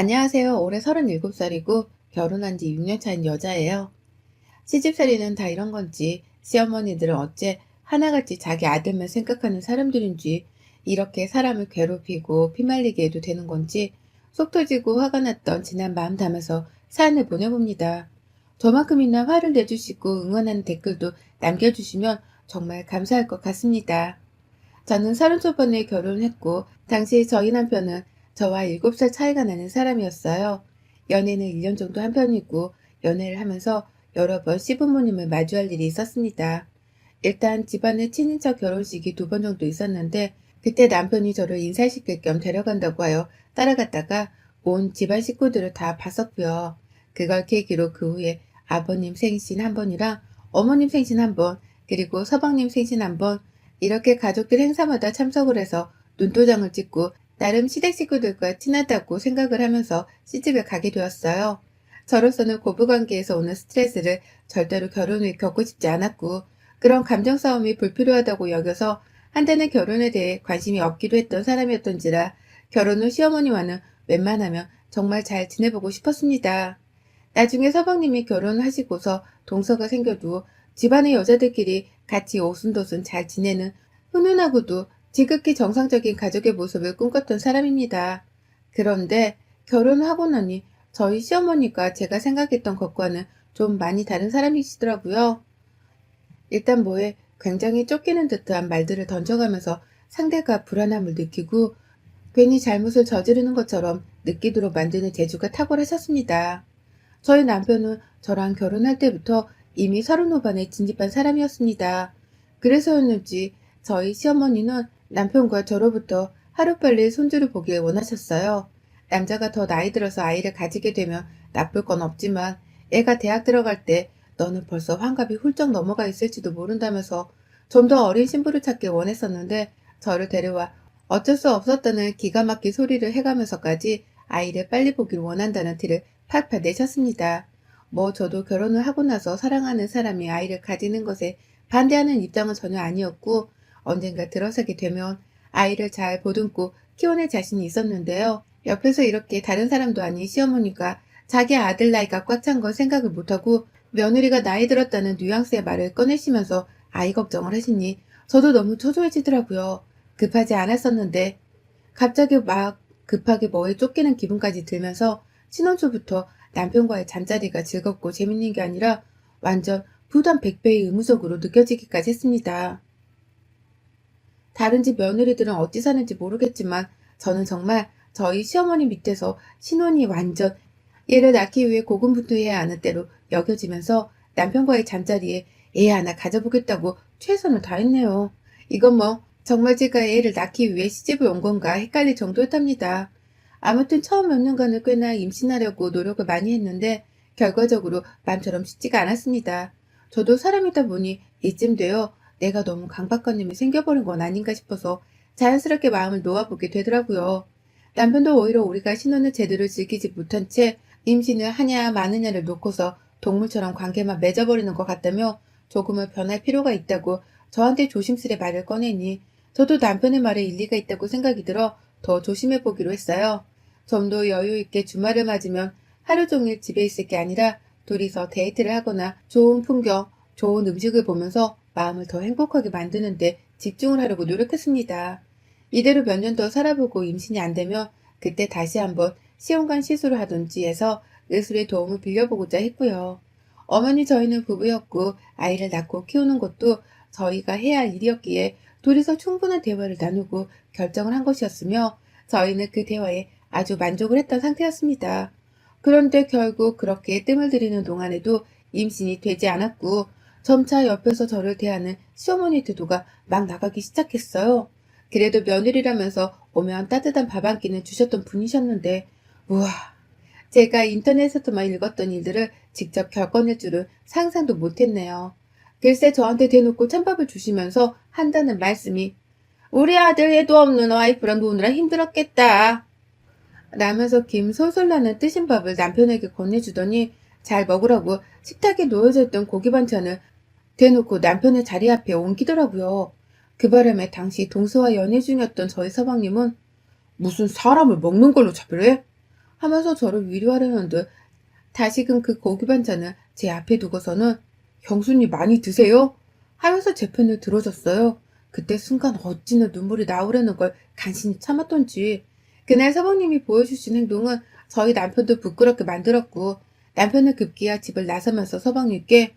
안녕하세요. 올해 37살이고 결혼한 지 6년 차인 여자예요. 시집살이는 다 이런 건지 시어머니들은 어째 하나같이 자기 아들만 생각하는 사람들인지 이렇게 사람을 괴롭히고 피말리게 해도 되는 건지 속 터지고 화가 났던 지난 마음 담아서 사연을 보내봅니다. 저만큼이나 화를 내주시고 응원하는 댓글도 남겨주시면 정말 감사할 것 같습니다. 저는 30 초반에 결혼했고 당시 저희 남편은 저와 7살 차이가 나는 사람이었어요. 연애는 1년 정도 한 편이고 연애를 하면서 여러 번 시부모님을 마주할 일이 있었습니다. 일단 집안의 친인척 결혼식이 2번 정도 있었는데 그때 남편이 저를 인사시킬 겸 데려간다고 하여 따라갔다가 온 집안 식구들을 다 봤었고요. 그걸 계기로 그 후에 아버님 생신 한 번이랑 어머님 생신 한 번, 그리고 서방님 생신 한 번, 이렇게 가족들 행사마다 참석을 해서 눈도장을 찍고 나름 시댁 식구들과 친하다고 생각을 하면서 시집을 가게 되었어요. 저로서는 고부관계에서 오는 스트레스를 절대로 결혼 후에 겪고 싶지 않았고 그런 감정 싸움이 불필요하다고 여겨서 한때는 결혼에 대해 관심이 없기도 했던 사람이었던지라 결혼 후 시어머니와는 웬만하면 정말 잘 지내보고 싶었습니다. 나중에 서방님이 결혼하시고서 동서가 생겨도 집안의 여자들끼리 같이 오순도순 잘 지내는 훈훈하고도 지극히 정상적인 가족의 모습을 꿈꿨던 사람입니다. 그런데 결혼하고 나니 저희 시어머니가 제가 생각했던 것과는 좀 많이 다른 사람이시더라고요. 일단 뭐에 굉장히 쫓기는 듯한 말들을 던져가면서 상대가 불안함을 느끼고 괜히 잘못을 저지르는 것처럼 느끼도록 만드는 재주가 탁월하셨습니다. 저희 남편은 저랑 결혼할 때부터 이미 30 후반에 진입한 사람이었습니다. 그래서였는지 저희 시어머니는 남편과 저로부터 하루빨리 손주를 보길 원하셨어요. 남자가 더 나이 들어서 아이를 가지게 되면 나쁠 건 없지만 애가 대학 들어갈 때 너는 벌써 환갑이 훌쩍 넘어가 있을지도 모른다면서 좀 더 어린 신부를 찾길 원했었는데 저를 데려와 어쩔 수 없었다는 기가 막힌 소리를 해가면서까지 아이를 빨리 보길 원한다는 티를 팍팍 내셨습니다. 뭐 저도 결혼을 하고 나서 사랑하는 사람이 아이를 가지는 것에 반대하는 입장은 전혀 아니었고 언젠가 들어서게 되면 아이를 잘 보듬고 키워낼 자신이 있었는데요. 옆에서 이렇게 다른 사람도 아닌 시어머니가 자기 아들 나이가 꽉 찬 걸 생각을 못하고 며느리가 나이 들었다는 뉘앙스의 말을 꺼내시면서 아이 걱정을 하시니 저도 너무 초조해지더라고요. 급하지 않았었는데 갑자기 막 급하게 뭐에 쫓기는 기분까지 들면서 신혼 초부터 남편과의 잠자리가 즐겁고 재밌는 게 아니라 완전 부담 100배의 의무적으로 느껴지기까지 했습니다. 다른 집 며느리들은 어찌 사는지 모르겠지만 저는 정말 저희 시어머니 밑에서 신혼이 완전 얘를 낳기 위해 고군분투해야 하는 때로 여겨지면서 남편과의 잠자리에 애 하나 가져보겠다고 최선을 다했네요. 이건 뭐 정말 제가 애를 낳기 위해 시집을 온 건가 헷갈릴 정도였답니다. 아무튼 처음 몇 년간을 꽤나 임신하려고 노력을 많이 했는데 결과적으로 마음처럼 쉽지가 않았습니다. 저도 사람이다 보니 이쯤 되어 내가 너무 강박관념이 생겨버린 건 아닌가 싶어서 자연스럽게 마음을 놓아보게 되더라고요. 남편도 오히려 우리가 신혼을 제대로 즐기지 못한 채 임신을 하냐 마느냐를 놓고서 동물처럼 관계만 맺어버리는 것 같다며 조금은 변할 필요가 있다고 저한테 조심스레 말을 꺼내니 저도 남편의 말에 일리가 있다고 생각이 들어 더 조심해보기로 했어요. 좀 더 여유있게 주말을 맞으면 하루 종일 집에 있을 게 아니라 둘이서 데이트를 하거나 좋은 풍경, 좋은 음식을 보면서 마음을 더 행복하게 만드는데 집중을 하려고 노력했습니다. 이대로 몇 년 더 살아보고 임신이 안 되면 그때 다시 한번 시험관 시술을 하든지 해서 의술의 도움을 빌려보고자 했고요. 어머니 저희는 부부였고 아이를 낳고 키우는 것도 저희가 해야 할 일이었기에 둘이서 충분한 대화를 나누고 결정을 한 것이었으며 저희는 그 대화에 아주 만족을 했던 상태였습니다. 그런데 결국 그렇게 뜸을 들이는 동안에도 임신이 되지 않았고 점차 옆에서 저를 대하는 시어머니 태도가 막 나가기 시작했어요. 그래도 며느리라면서 오면 따뜻한 밥 한 끼는 주셨던 분이셨는데 우와, 제가 인터넷에서만 읽었던 일들을 직접 겪어낼 줄은 상상도 못했네요. 글쎄 저한테 대놓고 찬밥을 주시면서 한다는 말씀이 우리 아들 애도 없는 와이프랑 노느라 힘들었겠다 라면서 김 솔솔 나는 뜨신 밥을 남편에게 건네주더니 잘 먹으라고 식탁에 놓여져 있던 고기 반찬을 대놓고 남편의 자리 앞에 옮기더라고요. 그 바람에 당시 동서와 연애 중이었던 저희 서방님은 무슨 사람을 먹는 걸로 차별해? 하면서 저를 위로하려는 듯 다시금 그 고기 반찬을 제 앞에 두고서는 "형수님 많이 드세요." 하면서 제 편을 들어줬어요. 그때 순간 어찌나 눈물이 나오려는 걸 간신히 참았던지 그날 서방님이 보여주신 행동은 저희 남편도 부끄럽게 만들었고 남편은 급기야 집을 나서면서 서방님께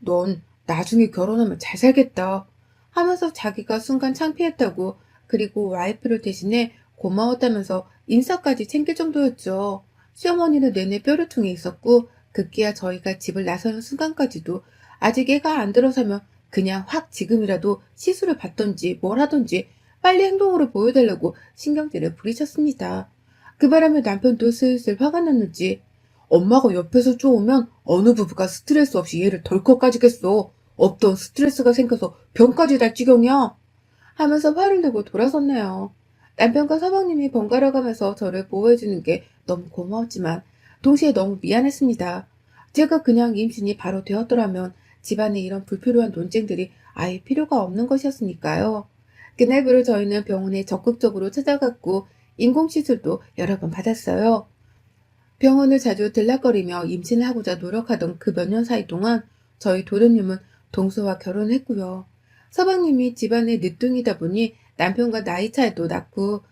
"넌 나중에 결혼하면 잘 살겠다." 하면서 자기가 순간 창피했다고 그리고 와이프를 대신해 고마웠다면서 인사까지 챙길 정도였죠. 시어머니는 내내 뼈를 통에 있었고 급기야 저희가 집을 나서는 순간까지도 아직 애가 안 들어서면 그냥 확 지금이라도 시술을 받던지 뭘 하던지 빨리 행동으로 보여달라고 신경질을 부리셨습니다. 그 바람에 남편도 슬슬 화가 났는지 엄마가 옆에서 쪼으면 어느 부부가 스트레스 없이 얘를 덜컥 가지겠어. 없던 스트레스가 생겨서 병까지 날 지경이야. 하면서 화를 내고 돌아섰네요. 남편과 서방님이 번갈아 가면서 저를 보호해주는 게 너무 고마웠지만 동시에 너무 미안했습니다. 제가 그냥 임신이 바로 되었더라면 집안에 이런 불필요한 논쟁들이 아예 필요가 없는 것이었으니까요. 그날부로 저희는 병원에 적극적으로 찾아갔고 인공시술도 여러 번 받았어요. 병원을 자주 들락거리며 임신을 하고자 노력하던 그 몇 년 사이 동안 저희 도련님은 동서와 결혼했고요. 서방님이 집안의 늦둥이다 보니 남편과 나이 차이도 났고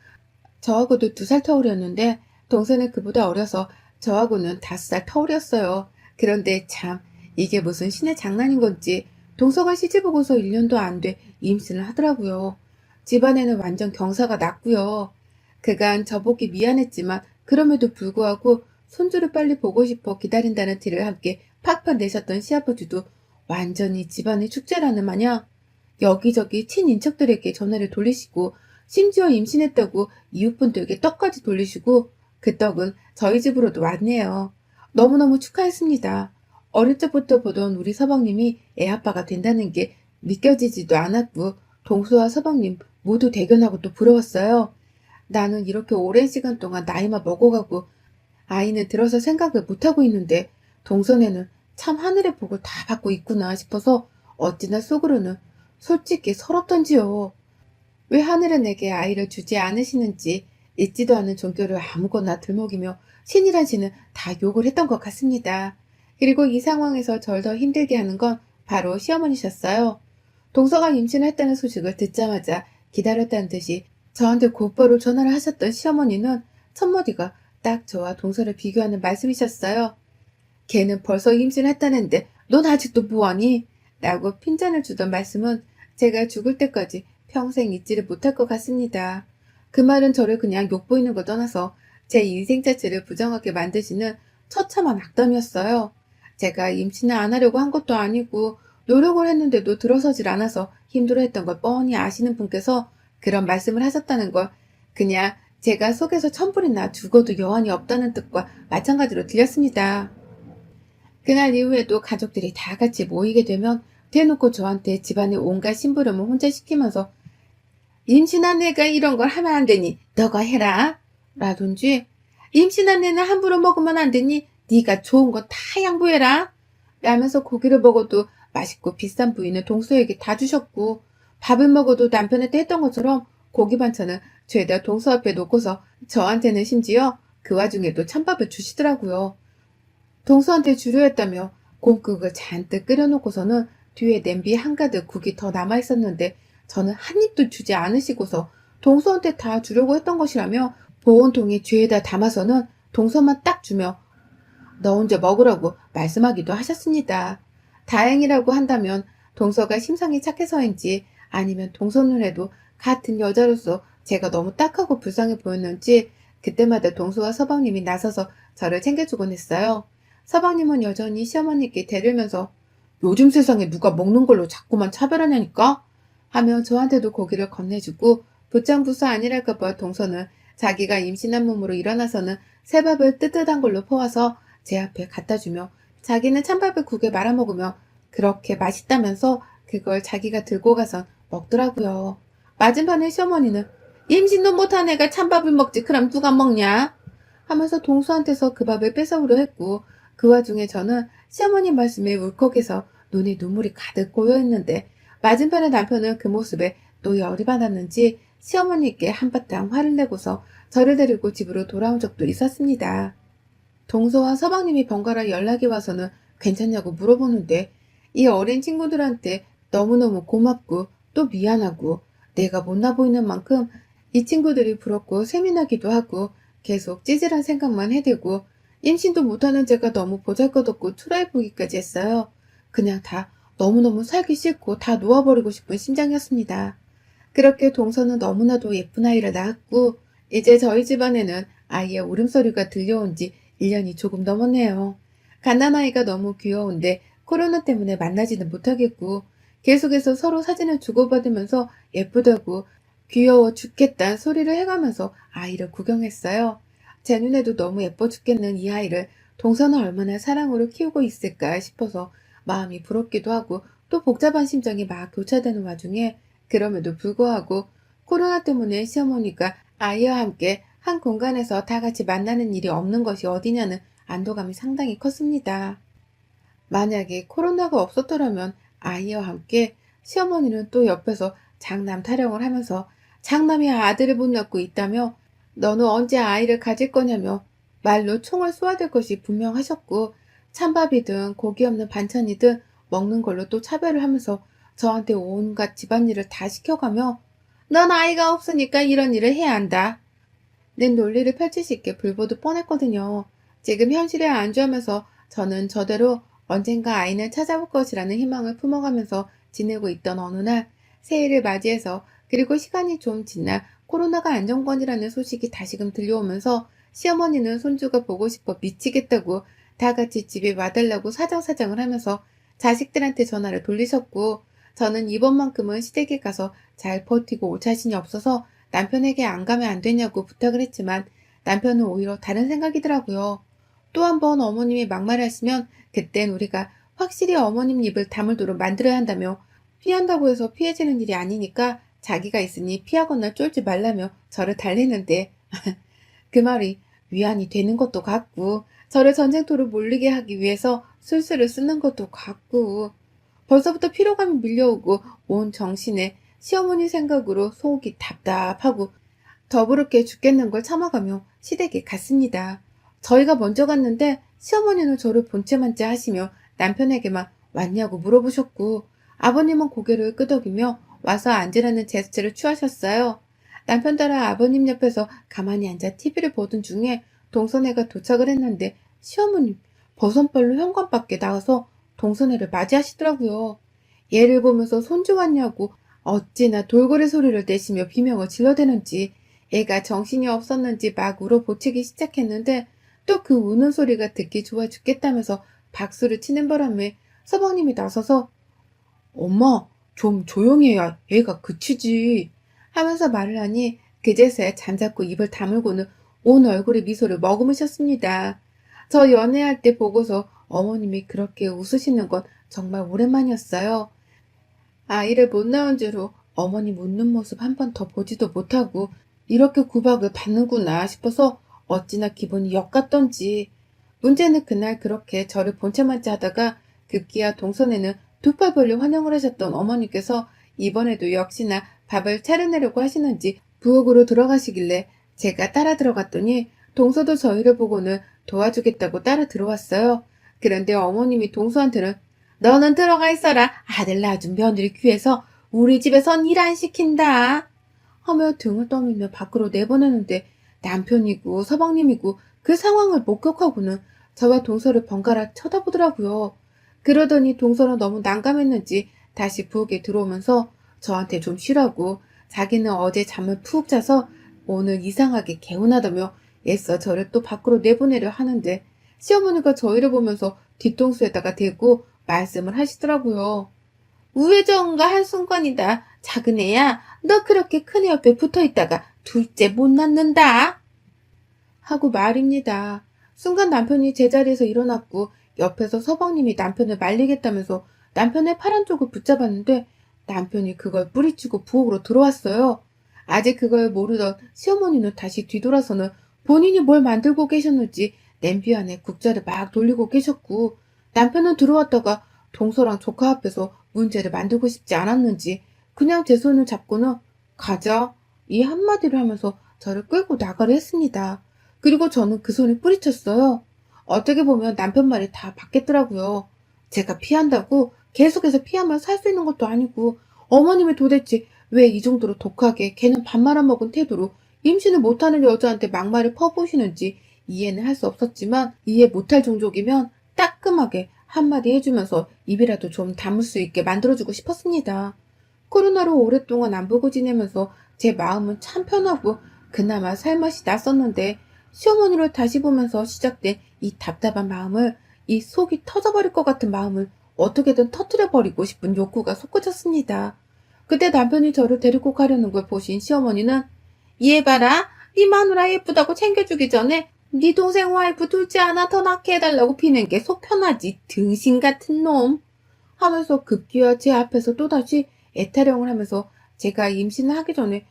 저하고도 2살 터울이었는데 동서는 그보다 어려서 저하고는 5살 터울이었어요. 그런데 참 이게 무슨 신의 장난인 건지 동서가 시집 오고서 1년도 안 돼 임신을 하더라고요. 집안에는 완전 경사가 났고요. 그간 저보기 미안했지만 그럼에도 불구하고 손주를 빨리 보고 싶어 기다린다는 티를 함께 팍팍 내셨던 시아버지도 완전히 집안의 축제라는 마냥 여기저기 친인척들에게 전화를 돌리시고 심지어 임신했다고 이웃분들에게 떡까지 돌리시고 그 떡은 저희 집으로도 왔네요. 너무너무 축하했습니다. 어릴 적부터 보던 우리 서방님이 애아빠가 된다는 게 믿겨지지도 않았고 동수와 서방님 모두 대견하고 또 부러웠어요. 나는 이렇게 오랜 시간 동안 나이만 먹어가고 아이는 들어서 생각을 못하고 있는데 동선에는 참 하늘의 복을 다 받고 있구나 싶어서 어찌나 속으로는 솔직히 서럽던지요. 왜 하늘은 내게 아이를 주지 않으시는지 있지도 않은 종교를 아무거나 들먹이며 신이란 신은 다 욕을 했던 것 같습니다. 그리고 이 상황에서 절 더 힘들게 하는 건 바로 시어머니셨어요. 동서가 임신을 했다는 소식을 듣자마자 기다렸다는 듯이 저한테 곧바로 전화를 하셨던 시어머니는 첫마디가 딱 저와 동서를 비교하는 말씀이셨어요. 걔는 벌써 임신했다는데 넌 아직도 뭐하니? 라고 핀잔을 주던 말씀은 제가 죽을 때까지 평생 잊지를 못할 것 같습니다. 그 말은 저를 그냥 욕보이는 걸 떠나서 제 인생 자체를 부정하게 만드시는 처참한 악담이었어요. 제가 임신을 안 하려고 한 것도 아니고 노력을 했는데도 들어서질 않아서 힘들어했던 걸 뻔히 아시는 분께서 그런 말씀을 하셨다는 걸 그냥 제가 속에서 천불이 나 죽어도 여한이 없다는 뜻과 마찬가지로 들렸습니다. 그날 이후에도 가족들이 다 같이 모이게 되면 대놓고 저한테 집안의 온갖 심부름을 혼자 시키면서 임신한 애가 이런 걸 하면 안 되니 너가 해라 라든지 임신한 애는 함부로 먹으면 안 되니 네가 좋은 거 다 양보해라 라면서 고기를 먹어도 맛있고 비싼 부위는 동서에게 다 주셨고 밥을 먹어도 남편한테 했던 것처럼 고기 반찬은 죄다 동서 앞에 놓고서 저한테는 심지어 그 와중에도 찬밥을 주시더라고요. 동서한테 주려 했다며 곰국을 잔뜩 끓여놓고서는 뒤에 냄비 한가득 국이 더 남아있었는데 저는 한 입도 주지 않으시고서 동서한테 다 주려고 했던 것이라며 보온통에 쥐에다 담아서는 동서만 딱 주며 너 혼자 먹으라고 말씀하기도 하셨습니다. 다행이라고 한다면 동서가 심성이 착해서인지 아니면 동서 눈에도 같은 여자로서 제가 너무 딱하고 불쌍해 보였는지 그때마다 동서와 서방님이 나서서 저를 챙겨주곤 했어요. 서방님은 여전히 시어머니께 대들면서 요즘 세상에 누가 먹는 걸로 자꾸만 차별하냐니까? 하며 저한테도 고기를 건네주고 부짱부수 아니랄까봐 동서는 자기가 임신한 몸으로 일어나서는 새밥을 뜨뜻한 걸로 퍼와서 제 앞에 갖다주며 자기는 찬밥을 국에 말아먹으며 그렇게 맛있다면서 그걸 자기가 들고 가선 먹더라고요. 맞은편의 시어머니는 임신도 못한 애가 찬밥을 먹지 그럼 누가 먹냐? 하면서 동서한테서 그 밥을 뺏어오려 했고 그 와중에 저는 시어머니 말씀에 울컥해서 눈에 눈물이 가득 고여있는데 맞은편의 남편은 그 모습에 또 열이 받았는지 시어머니께 한바탕 화를 내고서 저를 데리고 집으로 돌아온 적도 있었습니다. 동서와 서방님이 번갈아 연락이 와서는 괜찮냐고 물어보는데 이 어린 친구들한테 너무너무 고맙고 또 미안하고 내가 못나 보이는 만큼 이 친구들이 부럽고 세민하기도 하고 계속 찌질한 생각만 해대고 임신도 못하는 제가 너무 보잘것없고 초라해 보기까지 했어요. 그냥 다 너무너무 살기 싫고 다 놓아버리고 싶은 심정이었습니다. 그렇게 동서는 너무나도 예쁜 아이를 낳았고 이제 저희 집안에는 아이의 울음소리가 들려온 지 1년이 조금 넘었네요. 갓난아이가 너무 귀여운데 코로나 때문에 만나지는 못하겠고 계속해서 서로 사진을 주고받으면서 예쁘다고 귀여워 죽겠다는 소리를 해가면서 아이를 구경했어요. 제 눈에도 너무 예뻐 죽겠는 이 아이를 동서는 얼마나 사랑으로 키우고 있을까 싶어서 마음이 부럽기도 하고 또 복잡한 심정이 막 교차되는 와중에 그럼에도 불구하고 코로나 때문에 시어머니가 아이와 함께 한 공간에서 다 같이 만나는 일이 없는 것이 어디냐는 안도감이 상당히 컸습니다. 만약에 코로나가 없었더라면 아이와 함께 시어머니는 또 옆에서 장남 타령을 하면서 장남이 아들을 못 낳고 있다며 너는 언제 아이를 가질 거냐며 말로 총을 쏘아댈 것이 분명하셨고 찬밥이든 고기 없는 반찬이든 먹는 걸로 또 차별을 하면서 저한테 온갖 집안일을 다 시켜가며 넌 아이가 없으니까 이런 일을 해야 한다. 는 논리를 펼치실 게 불보듯 뻔했거든요. 지금 현실에 안주하면서 저는 저대로 언젠가 아이는 찾아올 것이라는 희망을 품어가면서 지내고 있던 어느 날 새해를 맞이해서 그리고 시간이 좀 지나 코로나가 안정권이라는 소식이 다시금 들려오면서 시어머니는 손주가 보고 싶어 미치겠다고 다 같이 집에 와달라고 사정사정을 하면서 자식들한테 전화를 돌리셨고 저는 이번만큼은 시댁에 가서 잘 버티고 올 자신이 없어서 남편에게 안 가면 안 되냐고 부탁을 했지만 남편은 오히려 다른 생각이더라고요. 또 한 번 어머님이 막말하시면 그땐 우리가 확실히 어머님 입을 다물도록 만들어야 한다며 피한다고 해서 피해지는 일이 아니니까 자기가 있으니 피하거나 쫄지 말라며 저를 달래는데 그 말이 위안이 되는 것도 같고 저를 전쟁터로 몰리게 하기 위해서 술수를 쓰는 것도 같고 벌써부터 피로감이 밀려오고 온 정신에 시어머니 생각으로 속이 답답하고 더부룩해 죽겠는 걸 참아가며 시댁에 갔습니다. 저희가 먼저 갔는데 시어머니는 저를 본체만째 하시며 남편에게만 왔냐고 물어보셨고 아버님은 고개를 끄덕이며 와서 앉으라는 제스처를 취하셨어요. 남편 따라 아버님 옆에서 가만히 앉아 TV를 보던 중에 동선애가 도착을 했는데 시어머님 버선발로 현관 밖에 나가서 동선애를 맞이하시더라고요. 얘를 보면서 손주 왔냐고 어찌나 돌고래 소리를 내시며 비명을 질러대는지 애가 정신이 없었는지 막 울어보치기 시작했는데 또 그 우는 소리가 듣기 좋아 죽겠다면서 박수를 치는 바람에 서방님이 나서서 엄마 좀 조용히 해야 애가 그치지 하면서 말을 하니 그제서야 잠자코 입을 다물고는 온 얼굴에 미소를 머금으셨습니다. 저 연애할 때 보고서 어머님이 그렇게 웃으시는 건 정말 오랜만이었어요. 아이를 못 낳은 죄로 어머님 웃는 모습 한 번 더 보지도 못하고 이렇게 구박을 받는구나 싶어서 어찌나 기분이 역같던지. 문제는 그날 그렇게 저를 본체만째 하다가 급기야 동선에는 두 팔 벌려 환영을 하셨던 어머니께서 이번에도 역시나 밥을 차려내려고 하시는지 부엌으로 들어가시길래 제가 따라 들어갔더니 동서도 저희를 보고는 도와주겠다고 따라 들어왔어요. 그런데 어머님이 동서한테는 너는 들어가 있어라. 아들 낳아준 며느리 귀해서 우리 집에선 일 안 시킨다. 하며 등을 떠밀며 밖으로 내보내는데 남편이고 서방님이고 그 상황을 목격하고는 저와 동서를 번갈아 쳐다보더라고요. 그러더니 동서는 너무 난감했는지 다시 부엌에 들어오면서 저한테 좀 쉬라고 자기는 어제 잠을 푹 자서 오늘 이상하게 개운하다며 애써 저를 또 밖으로 내보내려 하는데 시어머니가 저희를 보면서 뒤통수에다가 대고 말씀을 하시더라고요. 우회전가 한순간이다. 작은 애야, 너 그렇게 큰 애 옆에 붙어있다가 둘째 못 낳는다. 하고 말입니다. 순간 남편이 제자리에서 일어났고 옆에서 서방님이 남편을 말리겠다면서 남편의 파란 쪽을 붙잡았는데 남편이 그걸 뿌리치고 부엌으로 들어왔어요. 아직 그걸 모르던 시어머니는 다시 뒤돌아서는 본인이 뭘 만들고 계셨는지 냄비 안에 국자를 막 돌리고 계셨고 남편은 들어왔다가 동서랑 조카 앞에서 문제를 만들고 싶지 않았는지 그냥 제 손을 잡고는 가자 이 한마디를 하면서 저를 끌고 나가려 했습니다. 그리고 저는 그 손에 뿌리쳤어요. 어떻게 보면 남편 말이 다 받겠더라고요. 제가 피한다고 계속해서 피하면 살 수 있는 것도 아니고 어머님이 도대체 왜 이 정도로 독하게 걔는 밥 말아먹은 태도로 임신을 못하는 여자한테 막말을 퍼부으시는지 이해는 할 수 없었지만 이해 못할 종족이면 따끔하게 한마디 해주면서 입이라도 좀 다물 수 있게 만들어주고 싶었습니다. 코로나로 오랫동안 안 보고 지내면서 제 마음은 참 편하고 그나마 살맛이 났었는데 시어머니를 다시 보면서 시작된 이 답답한 마음을 이 속이 터져버릴 것 같은 마음을 어떻게든 터뜨려버리고 싶은 욕구가 솟구쳤습니다. 그때 남편이 저를 데리고 가려는 걸 보신 시어머니는 얘 봐라 네 마누라 예쁘다고 챙겨주기 전에 네 동생 와이프 둘째 하나 더 낳게 해달라고 피는 게 속 편하지 등신 같은 놈 하면서 급기야 제 앞에서 또다시 애타령을 하면서 제가 임신을 하기 전에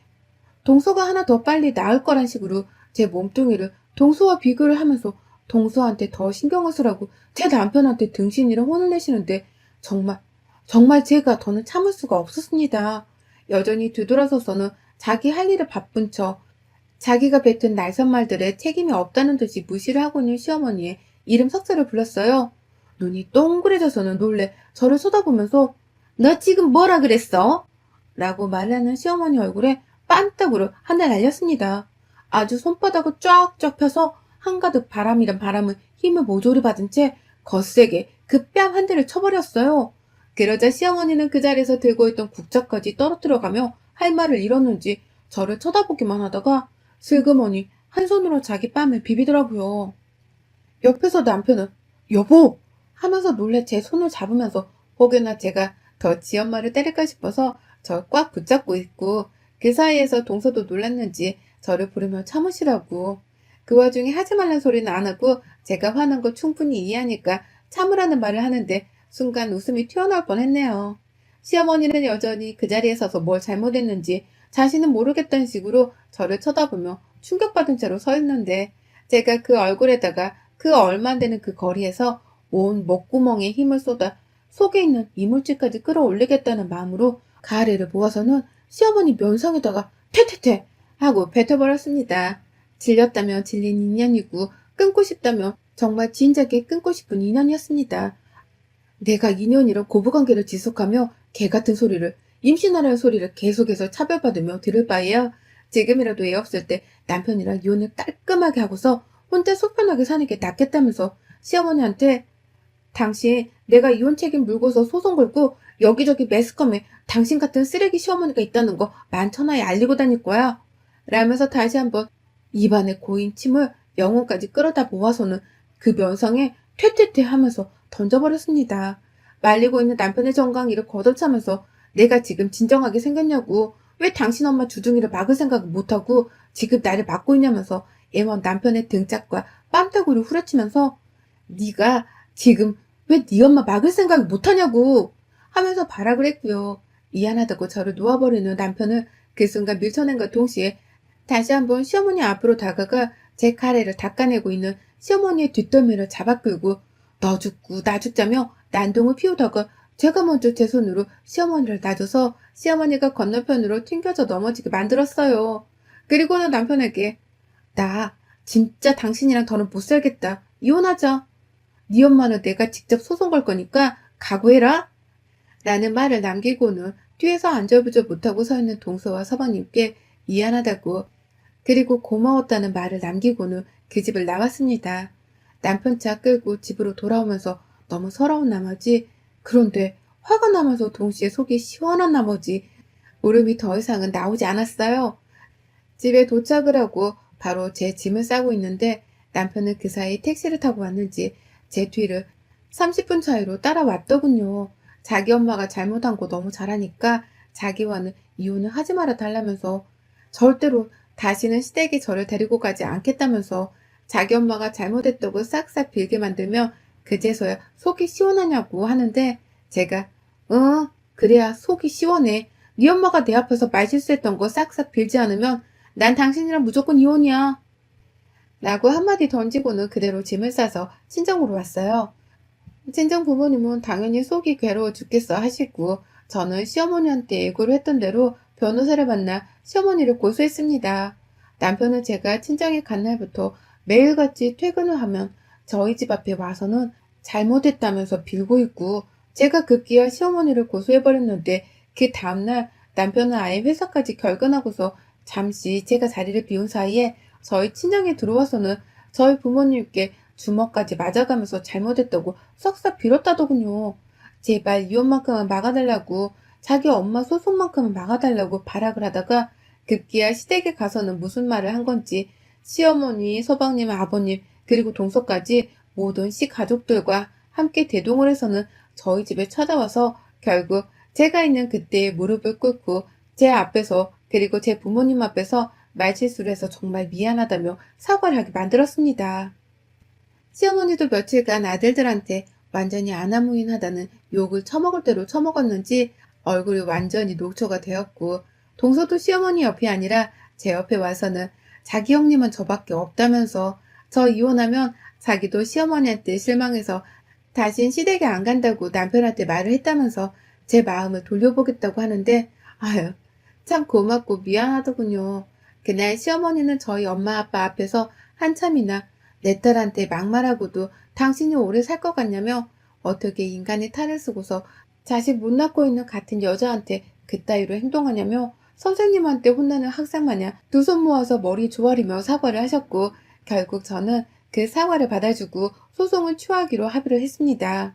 동서가 하나 더 빨리 나을 거란 식으로 제 몸뚱이를 동서와 비교를 하면서 동서한테 더 신경을 쓰라고 제 남편한테 등신이랑 혼을 내시는데 정말 제가 더는 참을 수가 없었습니다. 여전히 뒤돌아서서는 자기 할 일에 바쁜 척 자기가 뱉은 날선 말들에 책임이 없다는 듯이 무시를 하고 있는 시어머니의 이름 석자를 불렀어요. 눈이 동그래져서는 놀래 저를 쳐다보면서 너 지금 뭐라 그랬어? 라고 말하는 시어머니 얼굴에 빤떡으로 하늘 날렸습니다. 아주 손바닥을 쫙쫙 펴서 한가득 바람이란 바람을 힘을 모조리 받은 채 거세게 그 뺨 한 대를 쳐버렸어요. 그러자 시어머니는 그 자리에서 들고 있던 국자까지 떨어뜨려가며 할 말을 잃었는지 저를 쳐다보기만 하다가 슬그머니 한 손으로 자기 뺨을 비비더라고요. 옆에서 남편은 여보! 하면서 놀래 제 손을 잡으면서 혹여나 제가 더 지 엄마를 때릴까 싶어서 저 꽉 붙잡고 있고 그 사이에서 동서도 놀랐는지 저를 부르며 참으시라고. 그 와중에 하지 말란 소리는 안 하고 제가 화난 거 충분히 이해하니까 참으라는 말을 하는데 순간 웃음이 튀어나올 뻔했네요. 시어머니는 여전히 그 자리에 서서 뭘 잘못했는지 자신은 모르겠다는 식으로 저를 쳐다보며 충격받은 채로 서 있는데 제가 그 얼굴에다가 그 얼마 안 되는 그 거리에서 온 목구멍에 힘을 쏟아 속에 있는 이물질까지 끌어올리겠다는 마음으로 가래를 모아서는 시어머니 면상에다가 퇴퇴퇴 하고 뱉어버렸습니다. 질렸다면 질린 인연이고 끊고 싶다면 정말 진작에 끊고 싶은 인연이었습니다. 내가 인연이랑 고부관계를 지속하며 개같은 소리를 임신하라는 소리를 계속해서 차별받으며 들을 바에야 지금이라도 애 없을 때 남편이랑 이혼을 깔끔하게 하고서 혼자 속 편하게 사는 게 낫겠다면서 시어머니한테 당신 내가 이혼 책임 물고서 소송 걸고 여기저기 매스컴에 당신 같은 쓰레기 시어머니가 있다는 거 만천하에 알리고 다닐 거야. 라면서 다시 한번 입안에 고인 침을 영혼까지 끌어다 모아서는 그 면상에 퇴퇴퇴 하면서 던져버렸습니다. 말리고 있는 남편의 정강이를 걷어차면서 내가 지금 진정하게 생겼냐고 왜 당신 엄마 주둥이를 막을 생각을 못하고 지금 나를 막고 있냐면서 애먼 남편의 등짝과 뺨따구를 후려치면서 네가 지금 왜 네 엄마 막을 생각을 못하냐고 하면서 발악을 했고요. 미안하다고 저를 놓아버리는 남편을 그 순간 밀쳐낸과 동시에 다시 한번 시어머니 앞으로 다가가 제 가래를 닦아내고 있는 시어머니의 뒷덜미를 잡아 끌고 너 죽고 나 죽자며 난동을 피우다가 제가 먼저 제 손으로 시어머니를 놔줘서 시어머니가 건너편으로 튕겨져 넘어지게 만들었어요. 그리고는 남편에게 나 진짜 당신이랑 더는 못 살겠다. 이혼하자. 네 엄마는 내가 직접 소송 걸 거니까 각오해라. 라는 말을 남기고는 뒤에서 안절부절 못하고 서 있는 동서와 서방님께 미안하다고 그리고 고마웠다는 말을 남기고는 그 집을 나왔습니다. 남편 차 끌고 집으로 돌아오면서 너무 서러운 나머지 그런데 화가 나면서 동시에 속이 시원한 나머지 울음이 더 이상은 나오지 않았어요. 집에 도착을 하고 바로 제 짐을 싸고 있는데 남편은 그 사이 택시를 타고 왔는지 제 뒤를 30분 차이로 따라왔더군요. 자기 엄마가 잘못한 거 너무 잘하니까 자기와는 이혼을 하지 말아 달라면서 절대로 다시는 시댁에 저를 데리고 가지 않겠다면서 자기 엄마가 잘못했다고 싹싹 빌게 만들며 그제서야 속이 시원하냐고 하는데 제가 그래야 속이 시원해. 네 엄마가 내 앞에서 말 실수했던 거 싹싹 빌지 않으면 난 당신이랑 무조건 이혼이야. 라고 한마디 던지고는 그대로 짐을 싸서 친정으로 왔어요. 친정 부모님은 당연히 속이 괴로워 죽겠어 하시고 저는 시어머니한테 예고를 했던 대로 변호사를 만나 시어머니를 고소했습니다. 남편은 제가 친정에 간 날부터 매일같이 퇴근을 하면 저희 집 앞에 와서는 잘못했다면서 빌고 있고, 제가 급기야 시어머니를 고소해버렸는데 그 다음날 남편은 아예 회사까지 결근하고서 잠시 제가 자리를 비운 사이에 저희 친정에 들어와서는 저희 부모님께 주먹까지 맞아가면서 잘못했다고 싹싹 빌었다더군요. 제발 이혼만큼은 막아달라고, 자기 엄마 소송만큼은 막아달라고 발악을 하다가 급기야 시댁에 가서는 무슨 말을 한 건지 시어머니, 서방님, 아버님, 그리고 동서까지 모든 시가족들과 함께 대동을 해서는 저희 집에 찾아와서 결국 제가 있는 그때에 무릎을 꿇고 제 앞에서, 그리고 제 부모님 앞에서 말실수를 해서 정말 미안하다며 사과를 하게 만들었습니다. 시어머니도 며칠간 아들들한테 완전히 아나무인하다는 욕을 처먹을 대로 처먹었는지 얼굴이 완전히 녹초가 되었고, 동서도 시어머니 옆이 아니라 제 옆에 와서는 자기 형님은 저밖에 없다면서, 저 이혼하면 자기도 시어머니한테 실망해서 다신 시댁에 안 간다고 남편한테 말을 했다면서 제 마음을 돌려보겠다고 하는데, 아유, 참 고맙고 미안하더군요. 그날 시어머니는 저희 엄마 아빠 앞에서 한참이나 내 딸한테 막말하고도 당신이 오래 살 것 같냐며, 어떻게 인간의 탈을 쓰고서 자식 못 낳고 있는 같은 여자한테 그따위로 행동하냐며 선생님한테 혼나는 학생 마냥 두 손 모아서 머리 조아리며 사과를 하셨고, 결국 저는 그 사과를 받아주고 소송을 취하기로 합의를 했습니다.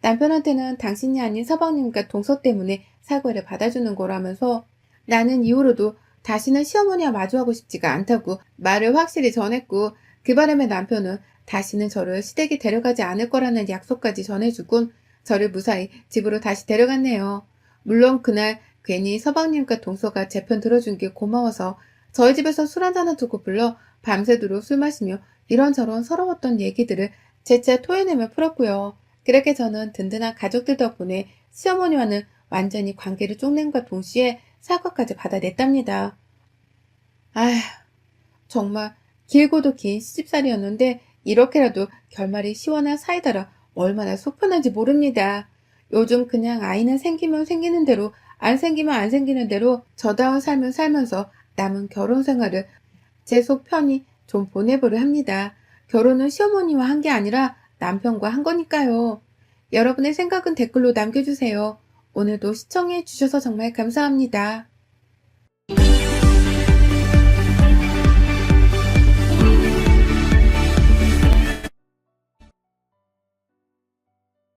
남편한테는 당신이 아닌 서방님과 동서 때문에 사과를 받아주는 거라면서, 나는 이후로도 다시는 시어머니와 마주하고 싶지가 않다고 말을 확실히 전했고, 그 바람에 남편은 다시는 저를 시댁에 데려가지 않을 거라는 약속까지 전해주곤 저를 무사히 집으로 다시 데려갔네요. 물론 그날 괜히 서방님과 동서가 제 편 들어준 게 고마워서 저희 집에서 술 한잔을 두고 불러 밤새도록 술 마시며 이런저런 서러웠던 얘기들을 재차 토해내며 풀었고요. 그렇게 저는 든든한 가족들 덕분에 시어머니와는 완전히 관계를 쪽낸과 동시에 사과까지 받아냈답니다. 아휴, 정말 길고도 긴 시집살이였는데 이렇게라도 결말이 시원한 사이다라 얼마나 속 편한지 모릅니다. 요즘 그냥 아이는 생기면 생기는 대로, 안 생기면 안 생기는 대로 저다운 삶을 살면서 남은 결혼 생활을 제 속 편히 좀 보내보려 합니다. 결혼은 시어머니와 한 게 아니라 남편과 한 거니까요. 여러분의 생각은 댓글로 남겨주세요. 오늘도 시청해 주셔서 정말 감사합니다.